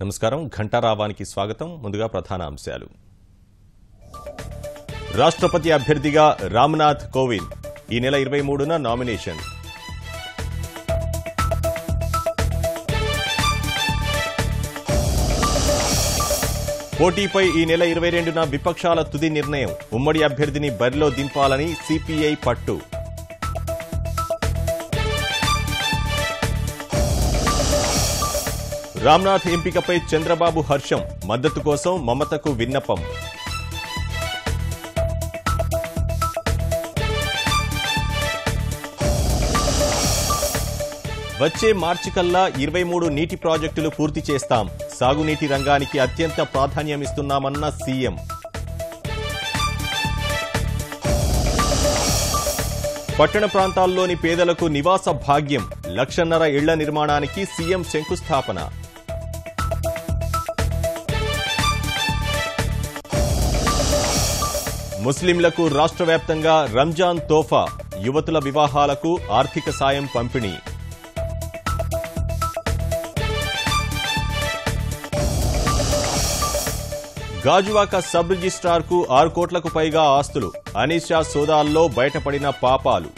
నమస్కారం ఘంటారావానికి స్వాగతం ముందుగా ప్రధాన అంశాలు రాష్ట్రపతి అభ్యర్థిగా రామ్నాథ్ కోవింద్ ఈ నెల 23న నామినేషన్ పోటీపై ఈ నెల 22న విపక్షాల తుది నిర్ణయం ఉమ్మడి అభ్యర్థిని బరిలో దింపాలని సిపిఐ పట్టు రామ్నాథ్ ఎంపికపై చంద్రబాబు హర్షం మద్దతు కోసం మమతకు విన్నపం వచ్చే మార్చి కల్లా 23 నీటి ప్రాజెక్టులు పూర్తి చేస్తాం సాగునీటి రంగానికి అత్యంత ప్రాధాన్యమిస్తున్నామన్న సీఎం పట్టణ ప్రాంతాల్లోని పేదలకు నివాస భాగ్యం 1.5 లక్షల ఇళ్ల నిర్మాణానికి సీఎం శంకుస్థాపన ముస్లింలకు రాష్ట్ర వ్యాప్తంగా రంజాన్ తోఫా యువతుల వివాహాలకు ఆర్థిక సాయం పంపిణీ గాజువాక సబ్ రిజిస్ట్రార్కు 6 కోట్లకు పైగా ఆస్తులు అనీషా సోదాల్లో బయటపడిన పాపాలు